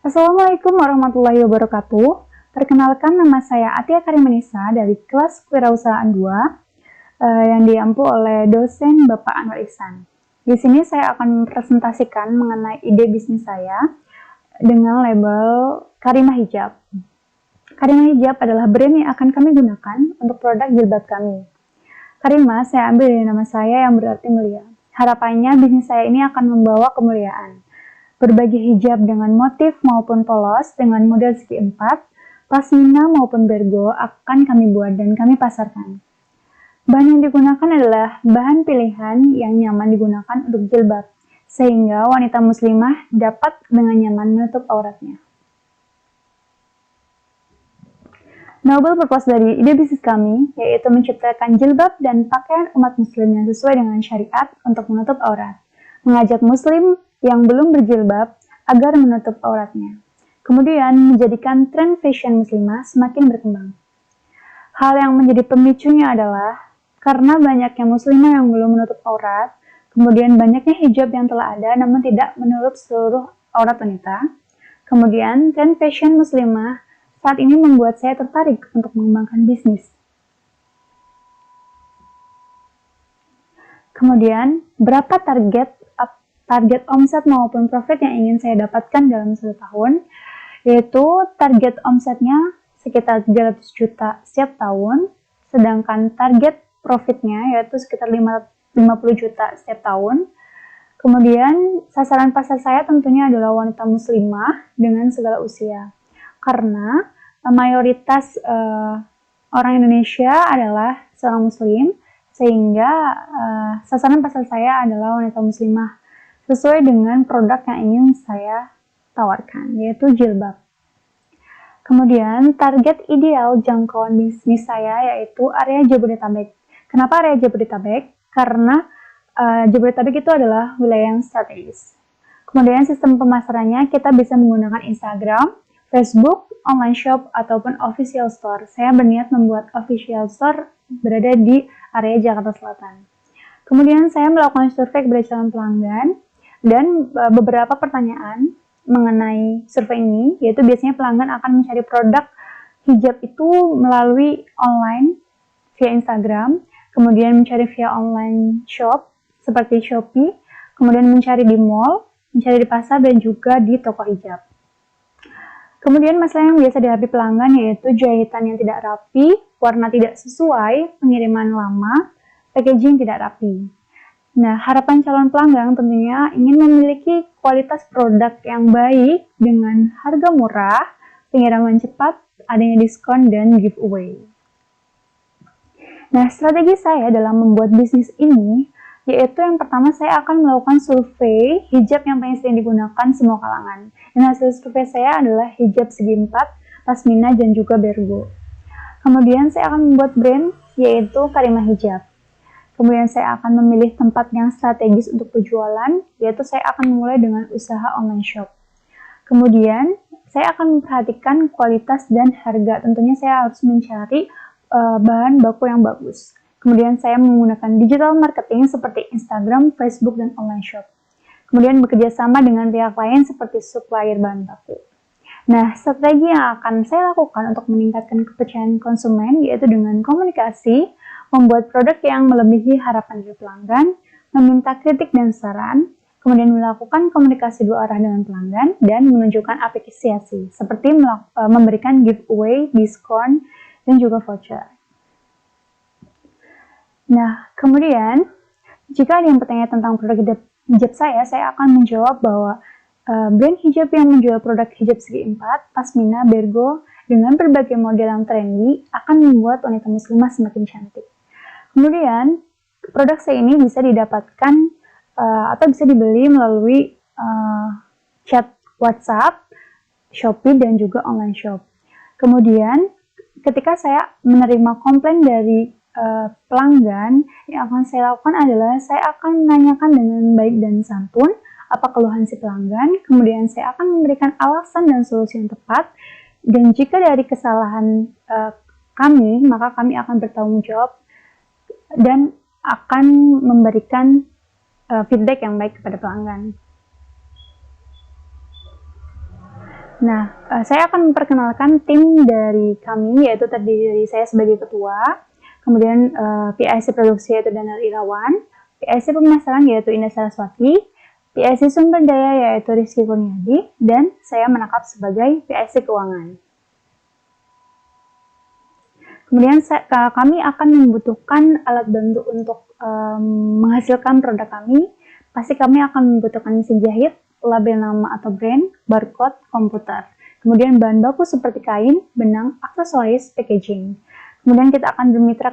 Assalamualaikum warahmatullahi wabarakatuh. Perkenalkan, nama saya Atia Karimanisa dari kelas Kewirausahaan 2 yang diampu oleh dosen Bapak Anwar Ihsan. Di sini saya akan mempresentasikan mengenai ide bisnis saya dengan label Karimah Hijab. Karimah Hijab adalah brand yang akan kami gunakan untuk produk jilbab kami. Karimah saya ambil dari nama saya yang berarti mulia. Harapannya bisnis saya ini akan membawa kemuliaan. Berbagai hijab dengan motif maupun polos dengan model segi 4, pasmina maupun bergo akan kami buat dan kami pasarkan. Bahan yang digunakan adalah bahan pilihan yang nyaman digunakan untuk jilbab, sehingga wanita muslimah dapat dengan nyaman menutup auratnya. Noble purpose dari ide bisnis kami yaitu menciptakan jilbab dan pakaian umat muslim yang sesuai dengan syariat untuk menutup aurat, mengajak muslim yang belum berjilbab agar menutup auratnya. Kemudian menjadikan tren fashion muslimah semakin berkembang. Hal yang menjadi pemicunya adalah karena banyaknya muslimah yang belum menutup aurat, kemudian banyaknya hijab yang telah ada namun tidak menutup seluruh aurat wanita. Kemudian tren fashion muslimah saat ini membuat saya tertarik untuk mengembangkan bisnis. Kemudian, berapa target omset maupun profit yang ingin saya dapatkan dalam 1 tahun, yaitu target omsetnya sekitar 300 juta setiap tahun, sedangkan target profitnya yaitu sekitar 50 juta setiap tahun. Kemudian sasaran pasar saya tentunya adalah wanita muslimah dengan segala usia, karena mayoritas orang Indonesia adalah seorang muslim, sehingga sasaran pasar saya adalah wanita muslimah sesuai dengan produk yang ingin saya tawarkan, yaitu jilbab. Kemudian target ideal jangkauan bisnis saya yaitu area Jabodetabek. Kenapa area Jabodetabek? Karena Jabodetabek itu adalah wilayah yang strategis. Kemudian sistem pemasarannya kita bisa menggunakan Instagram, Facebook, online shop, ataupun official store. Saya berniat membuat official store berada di area Jakarta Selatan. Kemudian saya melakukan survei kepada calon pelanggan dan beberapa pertanyaan mengenai survei ini, yaitu biasanya pelanggan akan mencari produk hijab itu melalui online via Instagram, kemudian mencari via online shop seperti Shopee, kemudian mencari di mall, mencari di pasar, dan juga di toko hijab. Kemudian masalah yang biasa dihadapi pelanggan yaitu jahitan yang tidak rapi, warna tidak sesuai, pengiriman lama, packaging tidak rapi. Nah, harapan calon pelanggan tentunya ingin memiliki kualitas produk yang baik dengan harga murah, pengiriman cepat, adanya diskon, dan giveaway. Nah, strategi saya dalam membuat bisnis ini yaitu yang pertama saya akan melakukan survei hijab yang paling sering digunakan semua kalangan. Dan hasil survei saya adalah hijab segi 4, pasmina, dan juga bergo. Kemudian saya akan membuat brand yaitu Karimah Hijab. Kemudian saya akan memilih tempat yang strategis untuk penjualan, yaitu saya akan memulai dengan usaha online shop. Kemudian saya akan memperhatikan kualitas dan harga. Tentunya saya harus mencari bahan baku yang bagus. Kemudian saya menggunakan digital marketing seperti Instagram, Facebook, dan online shop. Kemudian bekerja sama dengan pihak lain seperti supplier bahan baku. Nah, strategi yang akan saya lakukan untuk meningkatkan kepercayaan konsumen yaitu dengan komunikasi, membuat produk yang melebihi harapan dari pelanggan, meminta kritik dan saran, kemudian melakukan komunikasi 2 arah dengan pelanggan, dan menunjukkan apresiasi seperti memberikan giveaway, diskon, dan juga voucher. Nah, kemudian jika ada yang bertanya tentang produk hijab saya akan menjawab bahwa brand hijab yang menjual produk hijab segi 4, pasmina, bergo dengan berbagai model yang trendy akan membuat wanita muslimah semakin cantik. Kemudian produk saya ini bisa didapatkan atau bisa dibeli melalui chat WhatsApp, Shopee, dan juga online shop. Kemudian ketika saya menerima komplain dari pelanggan, yang akan saya lakukan adalah saya akan menanyakan dengan baik dan santun apa keluhan si pelanggan, kemudian saya akan memberikan alasan dan solusi yang tepat, dan jika dari kesalahan kami, maka kami akan bertanggung jawab dan akan memberikan feedback yang baik kepada pelanggan. Nah, saya akan memperkenalkan tim dari kami, yaitu terdiri dari saya sebagai ketua, kemudian PIC Produksi yaitu Daniel Irawan, PIC Pemasaran yaitu Indah Saraswati, PIC Sumber Daya yaitu Rizky Kurniadi, dan saya menangkap sebagai PIC Keuangan. Kemudian kami akan membutuhkan alat bantu untuk menghasilkan produk kami. Pasti kami akan membutuhkan mesin jahit, label nama atau brand, barcode, komputer. Kemudian bahan baku seperti kain, benang, aksesoris, packaging. Kemudian kita akan bermitra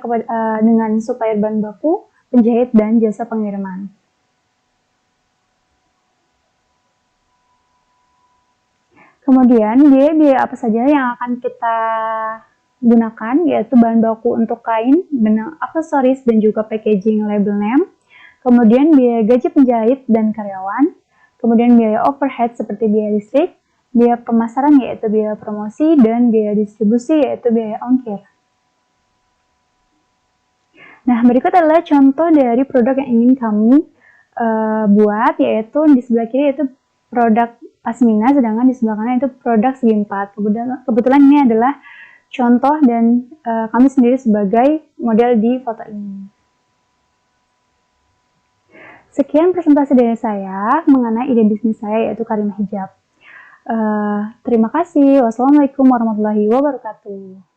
dengan supplier bahan baku, penjahit, dan jasa pengiriman. Kemudian biaya-biaya apa saja yang akan kita gunakan, yaitu bahan baku untuk kain, benang, aksesoris, dan juga packaging label name. Kemudian biaya gaji penjahit dan karyawan. Kemudian biaya overhead seperti biaya listrik, biaya pemasaran yaitu biaya promosi, dan biaya distribusi yaitu biaya ongkir. Nah, berikut adalah contoh dari produk yang ingin kami buat, yaitu di sebelah kiri yaitu produk pasmina, sedangkan di sebelah kanan itu produk segi empat. Kebetulan ini adalah contoh dan kami sendiri sebagai model di foto ini. Sekian presentasi dari saya mengenai ide bisnis saya yaitu Karimah Hijab. Terima kasih. Wassalamualaikum warahmatullahi wabarakatuh.